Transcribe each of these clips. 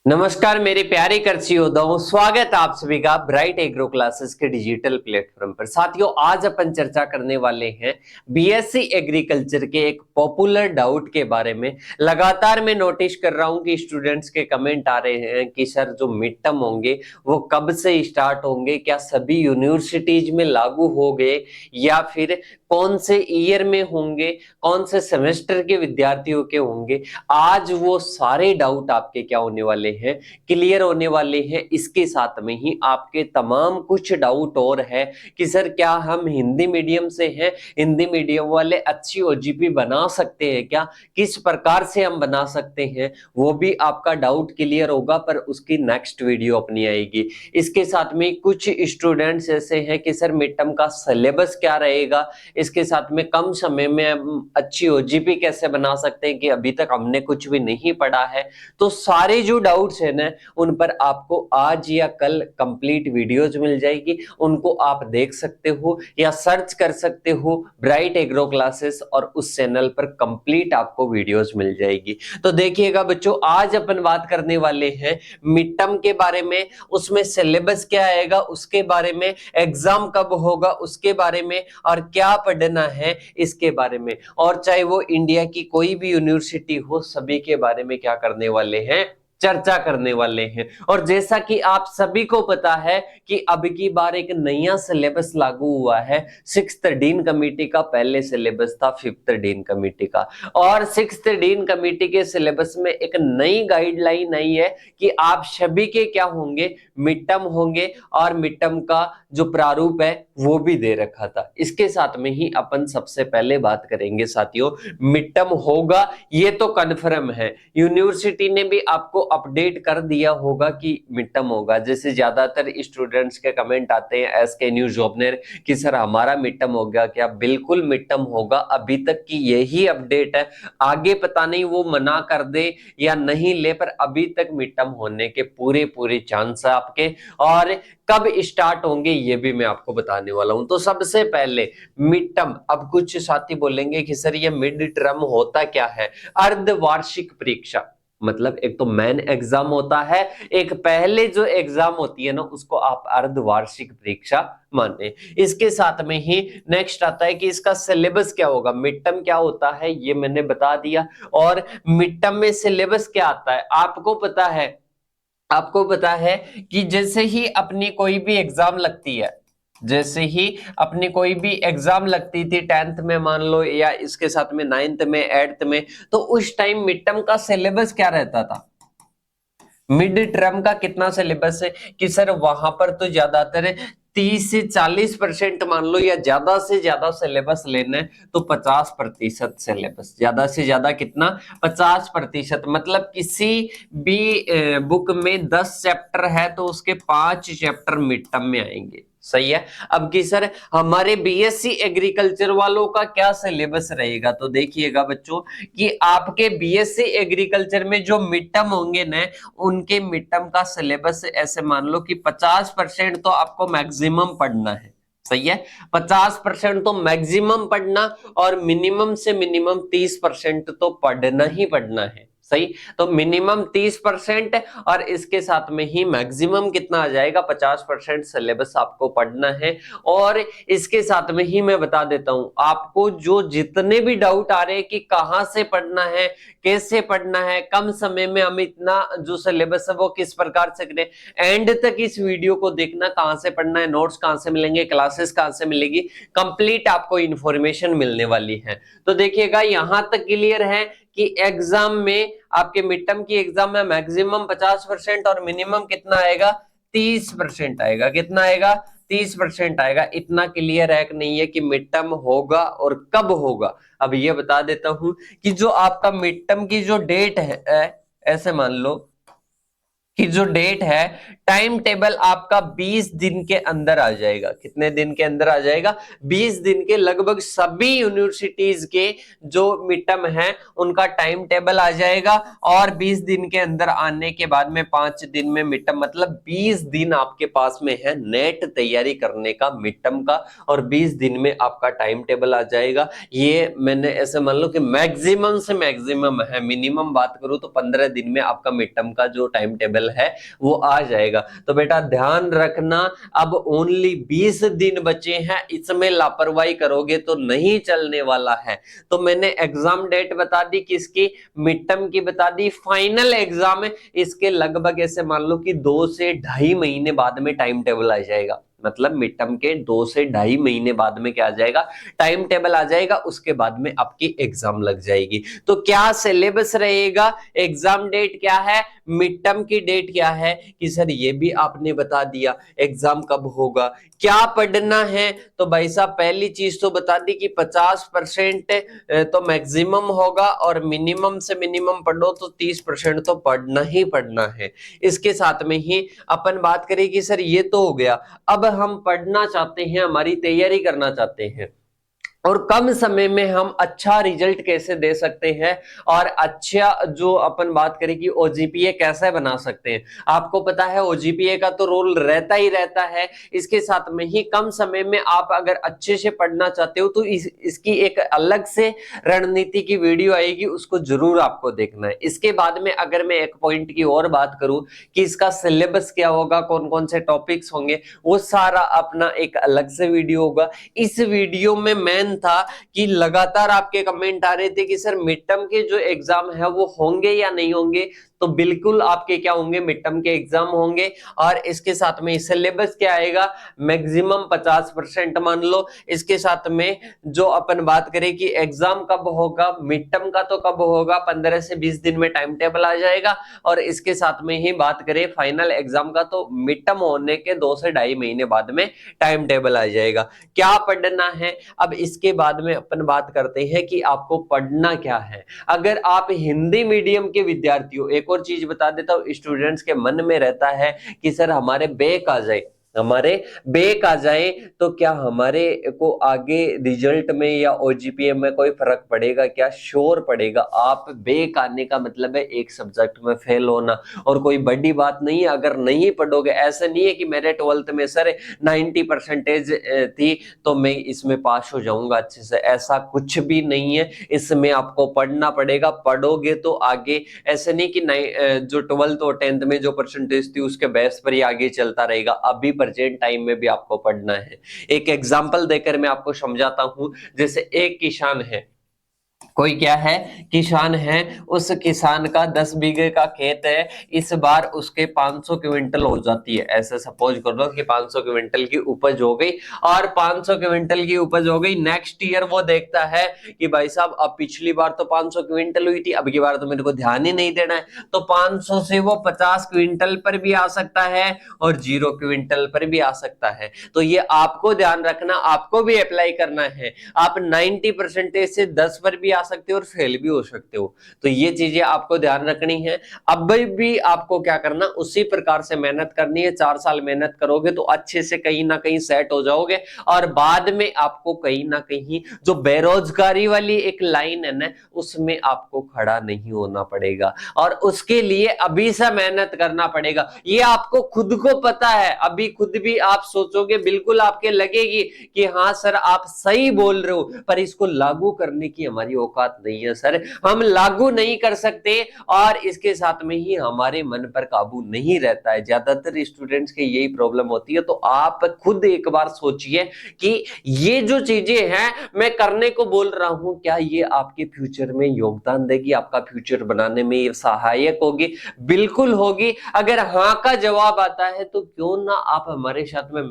नमस्कार मेरे प्यारे कृषि योद्धाओं, स्वागत है आप सभी का ब्राइट एग्रो क्लासेस के डिजिटल प्लेटफॉर्म पर। साथियों, आज अपन चर्चा करने वाले हैं बीएससी एग्रीकल्चर के एक पॉपुलर डाउट के बारे में। लगातार मैं नोटिस कर रहा हूं कि स्टूडेंट्स के कमेंट आ रहे हैं कि सर जो मिड टर्म होंगे वो कब से स्टार्ट होंगे, क्या सभी यूनिवर्सिटीज में लागू हो गए या फिर कौन से ईयर में होंगे, कौन से सेमेस्टर के विद्यार्थियों के होंगे। आज वो सारे डाउट आपके क्या होने वाले हैं, क्लियर होने वाले हैं। इसके साथ में ही आपके तमाम कुछ डाउट और है कि सर क्या हम हिंदी मीडियम से हैं, हिंदी मीडियम वाले अच्छी ओजीपी बना सकते हैं क्या, किस प्रकार से हम बना सकते हैं, वो भी आपका डाउट क्लियर होगा। पर उसकी नेक्स्ट वीडियो अपनी आएगी। इसके साथ में कुछ स्टूडेंट्स ऐसे हैं कि सर मिड टर्म का सिलेबस क्या रहेगा, इसके साथ में कम समय में हम अच्छी ओजीपी कैसे बना सकते हैं कि अभी तक हमने कुछ भी नहीं पढ़ा है। तो सारे जो डाउट्स है ना, उन पर आपको आज या कल कंप्लीट वीडियोज मिल जाएगी। उनको आप देख सकते हो या सर्च कर सकते हो ब्राइट एग्रो क्लासेस, और उस चैनल पर कंप्लीट आपको वीडियोज मिल जाएगी। तो देखिएगा बच्चों, आज अपन बात करने वाले हैं मिड टर्म के बारे में, उसमें सिलेबस क्या आएगा उसके बारे में, एग्जाम कब होगा उसके बारे में, और क्या पढ़ना है इसके बारे में। और चाहे वो इंडिया की कोई भी यूनिवर्सिटी हो, सभी के बारे में क्या करने वाले हैं, चर्चा करने वाले हैं। और जैसा कि आप सभी को पता है कि अब की बार एक नया सिलेबस लागू हुआ है। 6th डीन कमेटी का पहले सिलेबस था 5th डीन कमेटी का, और 6th डीन कमेटी के सिलेबस में एक नई गाइडलाइन आई है कि आप सभी के क्या होंगे, मिड टर्म होंगे, और मिड टर्म का जो प्रारूप है वो भी दे रखा था। इसके साथ में ही अपन सबसे पहले बात करेंगे साथियों, मिड टर्म होगा ये तो कन्फर्म है। यूनिवर्सिटी ने भी आपको अपडेट कर दिया होगा कि मिड टर्म होगा। जैसे ज्यादातर स्टूडेंट्स के कमेंट आते हैं एसके न्यूज ओपनर कि सर हमारा मिड टर्म हो गया क्या। बिल्कुल मिड टर्म होगा, अभी तक की यही अपडेट है। आगे पता नहीं वो मना कर दे या नहीं ले, पर अभी तक मिड टर्म होने के पूरे पूरे चांस है आपके। और कब स्टार्ट होंगे ये भी मैं आपको बताने वाला हूं। तो सबसे पहले मिड टर्म, अब कुछ साथी बोलेंगे कि सर ये मिड टर्म होता क्या है। अर्धवार्षिक परीक्षा, मतलब एक तो मेन एग्जाम होता है, एक पहले जो एग्जाम होती है ना उसको आप अर्धवार्षिक परीक्षा माने। इसके साथ में ही नेक्स्ट आता है कि इसका सिलेबस क्या होगा। मिड टर्म क्या होता है ये मैंने बता दिया, और मिड टर्म में सिलेबस क्या आता है आपको पता है। आपको पता है कि जैसे ही अपनी कोई भी एग्जाम लगती है, जैसे ही अपनी कोई भी एग्जाम लगती थी 10th में मान लो, या इसके साथ में 9th में 8th में, तो उस टाइम मिड टर्म का सिलेबस क्या रहता था। मिड टर्म का कितना सिलेबस है कि सर वहां पर तो ज्यादातर 30 से 40% मान लो, या ज्यादा से ज्यादा सिलेबस लेना है तो 50% सिलेबस, ज्यादा से ज्यादा कितना, 50%। मतलब किसी भी बुक में 10 चैप्टर है तो उसके 5 चैप्टर मिड टर्म में आएंगे। सही है। अब की सर हमारे बीएससी एग्रीकल्चर वालों का क्या सिलेबस रहेगा, तो देखिएगा बच्चों कि आपके बीएससी एग्रीकल्चर में जो मिड टर्म होंगे ना, उनके मिड टर्म का सिलेबस ऐसे मान लो कि 50% तो आपको मैक्सिमम पढ़ना है। सही है, 50% तो मैक्सिमम पढ़ना, और मिनिमम से मिनिमम 30% तो पढ़ना ही पढ़ना है। सही, तो मिनिमम 30% और इसके साथ में ही मैक्सिमम कितना आ जाएगा, 50% सिलेबस आपको पढ़ना है। और इसके साथ में ही मैं बता देता हूं आपको, जो जितने भी डाउट आ रहे हैं कि कहां से पढ़ना है, कैसे पढ़ना है, कम समय में हम इतना जो सिलेबस है वो किस प्रकार से करें, एंड तक इस वीडियो को देखना। कहां से पढ़ना है, नोट्स कहां से मिलेंगे, क्लासेस कहां से मिलेगी, कंप्लीट आपको इंफॉर्मेशन मिलने वाली है। तो देखिएगा यहां तक क्लियर है कि एग्जाम में, आपके मिड टर्म की एग्जाम में मैक्सिमम 50% और मिनिमम कितना आएगा, 30% आएगा। कितना आएगा, 30% आएगा। इतना क्लियर है कि नहीं है कि मिड टर्म होगा और कब होगा। अब ये बता देता हूं कि जो आपका मिड टर्म की जो डेट है, ऐसे मान लो कि जो डेट है, टाइम टेबल आपका 20 दिन के अंदर आ जाएगा। कितने दिन के अंदर आ जाएगा? 20 दिन के। लगभग सभी यूनिवर्सिटीज के जो मिड टर्म है उनका टाइम टेबल आ जाएगा, और 20 दिन के अंदर आने के बाद में 5 दिन में मिड टर्म, मतलब 20 दिन आपके पास में है नेट तैयारी करने का मिड टर्म का, और 20 दिन में आपका टाइम टेबल आ जाएगा। ये मैंने ऐसे मान लो कि मैक्सिमम से मैक्सिमम है, मिनिमम बात करूं तो 15 दिन में आपका मिड टर्म का जो टाइम टेबल है वो आ जाएगा। तो बेटा ध्यान रखना, अब ओनली 20 दिन बचे हैं, इसमें लापरवाही करोगे तो नहीं चलने वाला है। तो मैंने एग्जाम डेट बता दी किसकी? मिड टर्म की बता दी। फाइनल एग्जाम है इसके लगभग ऐसे मान लो कि 2 से 2.5 महीने बाद में टाइम टेबल आ जाएगा। मतलब मिड टर्म के 2 से 2.5 महीने बाद में क्या आ जाएगा? टाइम टेबल आ जाएगा। उसके बाद में आपकी एग्जाम लग जाएगी। तो क्या सिलेबस रहेगा? एग्जाम डेट क्या है, मिड टर्म की डेट क्या है, कि सर ये भी आपने बता दिया। एग्जाम कब होगा, क्या पढ़ना है, तो भाई साहब पहली चीज तो बता दी कि 50% तो मैक्सिमम होगा, और मिनिमम से मिनिमम पढ़ो तो 30% तो पढ़ना ही पढ़ना है। इसके साथ में ही अपन बात करें कि सर ये तो हो गया, अब हम पढ़ना चाहते हैं, हमारी तैयारी करना चाहते हैं, और कम समय में हम अच्छा रिजल्ट कैसे दे सकते हैं, और अच्छा जो अपन बात करें कि ओजीपीए कैसे बना सकते हैं। आपको पता है ओजीपीए का तो रोल रहता ही रहता है। इसके साथ में ही कम समय में आप अगर अच्छे से पढ़ना चाहते हो तो इसकी एक अलग से रणनीति की वीडियो आएगी, उसको जरूर आपको देखना है। इसके बाद में अगर मैं एक पॉइंट की और बात करूं कि इसका सिलेबस क्या होगा, कौन कौन से टॉपिक्स होंगे, वो सारा अपना एक अलग से वीडियो होगा। इस वीडियो में मैं था कि लगातार आपके कमेंट आ रहे थे कि सर मिड टर्म के जो एग्जाम है वो होंगे या नहीं होंगे। तो बिल्कुल आपके क्या होंगे, मिड टर्म के एग्जाम होंगे। और इसके साथ में सिलेबस क्या आएगा, मैक्सिमम 50% मान लो। इसके साथ में जो अपन बात करें कि एग्जाम कब होगा, मिड टर्म का तो कब होगा, 15 से 20 दिन में टाइम टेबल आ जाएगा। और इसके साथ में ही बात करें फाइनल एग्जाम का, तो मिड टर्म होने के 2 से 2.5 महीने बाद में टाइम टेबल आ जाएगा। क्या पढ़ना है, अब इसके बाद में अपन बात करते हैं कि आपको पढ़ना क्या है। अगर आप हिंदी मीडियम के विद्यार्थी हो, एक और चीज बता देता हूं, स्टूडेंट्स के मन में रहता है कि सर हमारे बैक आ जाए, हमारे बैक आ जाए तो क्या हमारे को आगे रिजल्ट में या ओजीपीए में कोई फर्क पड़ेगा क्या? श्योर पड़ेगा। आप बैक आने का मतलब है एक सब्जेक्ट में फेल होना, और कोई बड़ी बात नहीं है अगर नहीं पढ़ोगे। ऐसा नहीं है कि मेरे 12th में सर 90% थी तो मैं इसमें पास हो जाऊंगा अच्छे से, ऐसा कुछ भी नहीं है। इसमें आपको पढ़ना पड़ेगा, पढ़ोगे तो आगे ऐसे नहीं कि जो 12th और 10th में जो परसेंटेज थी उसके बेस पर ही आगे चलता रहेगा। अभी प्रेजेंट टाइम में भी आपको पढ़ना है। एक एग्जांपल देकर मैं आपको समझाता हूं। जैसे एक किसान है, कोई क्या है, किसान है, उस किसान का 10 बीघे का खेत है। इस बार उसके 500 क्विंटल हो जाती है। ऐसे सपोज कर लो कि 500 क्विंटल की उपज हो गई, और 500 क्विंटल की उपज हो गई। नेक्स्ट ईयर वो देखता है कि भाई साहब अब पिछली बार तो 500 क्विंटल हुई थी, अब की बार तो मेरे को ध्यान ही नहीं देना है, तो 500 से वो 50 क्विंटल पर भी आ सकता है और 0 क्विंटल पर भी आ सकता है। तो ये आपको ध्यान रखना, आपको भी अप्लाई करना है। आप 90% से 10 पर भी आ सकते हो और फेल भी हो सकते हो। तो ये चीजें आपको ध्यान रखनी है। अब भी आपको क्या करना, उसी प्रकार से मेहनत करनी है। 4 साल मेहनत करोगे तो अच्छे से कहीं ना कहीं सेट हो जाओगे, और बाद में आपको कहीं ना कहीं जो बेरोजगारी वाली एक लाइन है ना, उसमें आपको खड़ा नहीं होना पड़ेगा, और उसके लिए अभी से मेहनत करना पड़ेगा। ये आपको खुद को पता है। अभी खुद भी आप सोचोगे, बिल्कुल आपके लगेगी कि हाँ सर आप सही बोल रहे हो, पर इसको लागू करने की हमारी औकात नहीं है सर, हम लागू नहीं कर सकते, और इसके साथ में ही हमारे मन पर काबू नहीं रहता है। ज्यादातर स्टूडेंट्स के यही प्रॉब्लम होती है। तो आप खुद एक बार सोचिए कि ये जो चीजें हैं मैं करने को बोल रहा हूं, क्या ये आपके फ्यूचर में योगदान देगी, आपका फ्यूचर बनाने में ये सहायक होगी? बिल्कुल होगी। अगर हाँ का जवाब आता है तो क्यों ना आप हमारे साथ में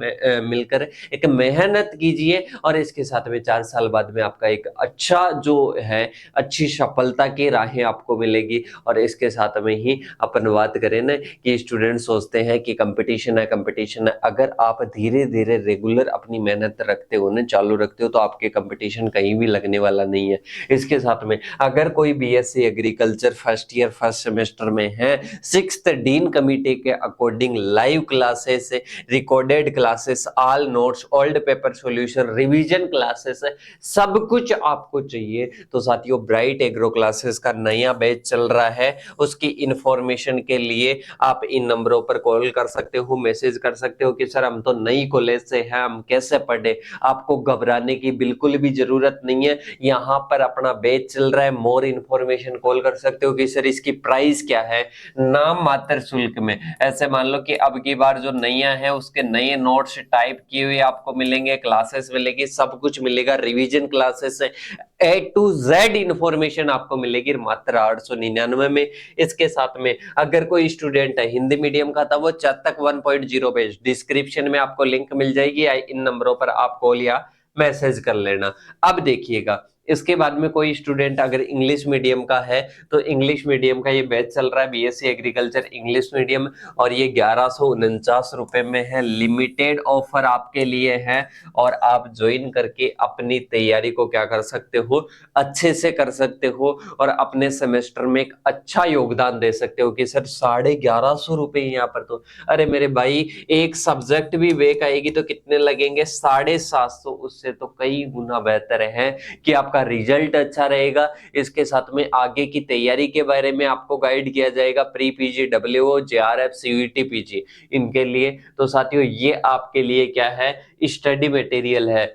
मिलकर एक मेहनत कीजिए, और इसके साथ में 4 साल बाद में आपका एक अच्छा जो है अच्छी सफलता की राहें आपको मिलेगी। और इसके साथ में ही अपन बात करें ना कि स्टूडेंट सोचते हैं कि कंपटीशन है कंपटीशन है, अगर आप धीरे धीरे रेगुलर अपनी मेहनत रखते हो ना, चालू रखते हो, तो आपके कंपटीशन कहीं भी लगने वाला नहीं है। इसके साथ में अगर कोई BSc agriculture first year first semester में है, 6th डीन कमिटी के according live classes, recorded classes, all notes, old paper solution, revision classes, सब कुछ आपको चाहिए तो साथियों ब्राइट एग्रो क्लासेस का नया बैच चल रहा है। उसकी इंफॉर्मेशन के लिए आप इन नंबरों पर कॉल कर सकते हो, मैसेज कर सकते हो कि सर हम तो नई कॉलेज से हैं, हम कैसे पढ़े। आपको घबराने की बिल्कुल भी जरूरत नहीं है, यहाँ पर अपना बैच चल रहा है। मोर इंफॉर्मेशन कॉल कर सकते हो कि सर इसकी प्राइस क्या है, नाम मात्र शुल्क में। ऐसे मान लो कि अब की बार जो नया है उसके नए नोट्स टाइप किए हुए आपको मिलेंगे, क्लासेस मिलेगी, सब कुछ मिलेगा, रिवीजन क्लासेस है, A to Z इंफॉर्मेशन आपको मिलेगी मात्र 899 में। इसके साथ में अगर कोई स्टूडेंट है हिंदी मीडियम का था, वो चातक 1.0 बैच, डिस्क्रिप्शन में आपको लिंक मिल जाएगी, इन नंबरों पर आप कॉल या मैसेज कर लेना। अब देखिएगा, इसके बाद में कोई स्टूडेंट अगर इंग्लिश मीडियम का है तो इंग्लिश मीडियम का ये बैच चल रहा है, बीएससी एग्रीकल्चर इंग्लिश मीडियम, और ये 1149 रुपए में है। लिमिटेड ऑफर आपके लिए है और आप ज्वाइन करके अपनी तैयारी को क्या कर सकते हो, अच्छे से कर सकते हो और अपने सेमेस्टर में एक अच्छा योगदान दे सकते हो। कि सर 1150 रुपए यहाँ पर, तो अरे मेरे भाई एक सब्जेक्ट भी वेक आएगी तो कितने लगेंगे, 750। उससे तो कई गुना बेहतर है कि आपका रिजल्ट अच्छा रहेगा। इसके साथ में आगे की तैयारी के बारे में आपको गाइड किया जाएगा, pre PG, WO, JRF, CUET, PG, इनके लिए। तो साथियों ये आपके लिए क्या है, स्टडी मटेरियल है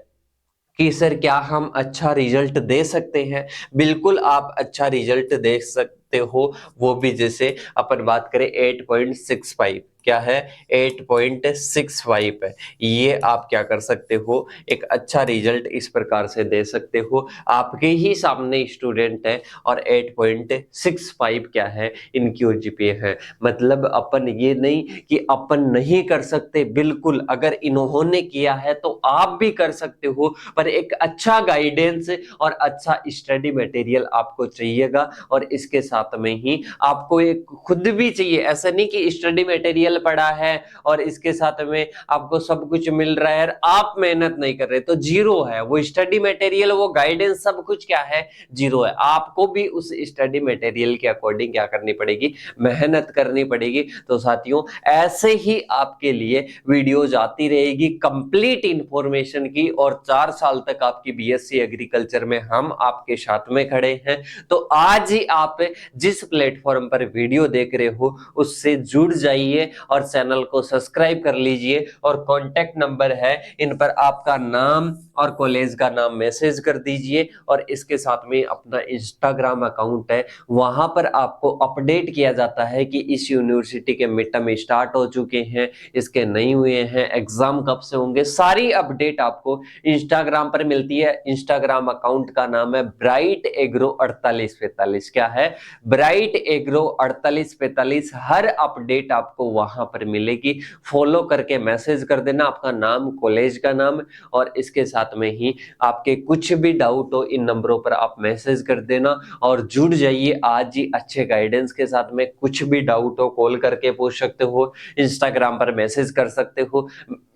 कि सर क्या हम अच्छा रिजल्ट दे सकते हैं। बिल्कुल आप अच्छा रिजल्ट दे सकते हो, वो भी जैसे अपन बात करें 8.65, क्या है 8.65 है, ये आप क्या कर सकते हो, एक अच्छा रिजल्ट इस प्रकार से दे सकते हो। आपके ही सामने स्टूडेंट है और 8.65 क्या है इनकी जीपीए है। मतलब अपन ये नहीं कि अपन नहीं कर सकते, बिल्कुल अगर इन्होंने किया है तो आप भी कर सकते हो, पर एक अच्छा गाइडेंस और अच्छा स्टडी मटेरियल आपको चाहिएगा। और इसके साथ में ही आपको एक खुद भी चाहिए, ऐसा नहीं कि स्टडी मटेरियल पड़ा है और इसके साथ में आपको सब कुछ मिल रहा है, आप मेहनत नहीं कर रहे तो जीरो है। वो स्टडी मटेरियल, वो गाइडेंस, सब कुछ क्या है, जीरो है। आपको भी उस स्टडी मटेरियल के अकॉर्डिंग क्या करनी पड़ेगी, मेहनत करनी पड़ेगी। तो साथियों ऐसे ही आपके लिए वीडियोज आती रहेगी कंप्लीट इंफॉर्मेशन की, और 4 साल तक आपकी बीएससी एग्रीकल्चर में हम आपके साथ में खड़े हैं। तो आज ही आप जिस प्लेटफॉर्म पर वीडियो देख रहे हो उससे जुड़ जाइए और चैनल को सब्सक्राइब कर लीजिए, और कॉन्टेक्ट नंबर है, इन पर आपका नाम और कॉलेज का नाम मैसेज कर दीजिए। और इसके साथ में अपना इंस्टाग्राम अकाउंट है, वहां पर आपको अपडेट किया जाता है कि इस यूनिवर्सिटी के मिड टर्म स्टार्ट हो चुके हैं, इसके नहीं हुए हैं, एग्जाम कब से होंगे, सारी अपडेट आपको इंस्टाग्राम पर मिलती है। इंस्टाग्राम अकाउंट का नाम है ब्राइट एग्रो 4845। क्या है, ब्राइट एग्रो 4845। हर अपडेट आपको वहां पर मिलेगी, फॉलो करके मैसेज कर देना, आपका नाम, कॉलेज का नाम, और इसके साथ में ही आपके कुछ भी डाउट हो इन नंबरों पर आप मैसेज कर देना और जुड़ जाइए आज ही अच्छे गाइडेंस के साथ में। कुछ भी डाउट हो कॉल करके पूछ सकते हो, इंस्टाग्राम पर मैसेज कर सकते हो।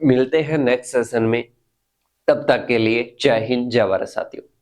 मिलते हैं नेक्स्ट सेशन में, तब तक के लिए जय हिंद, जय भारत साथियों।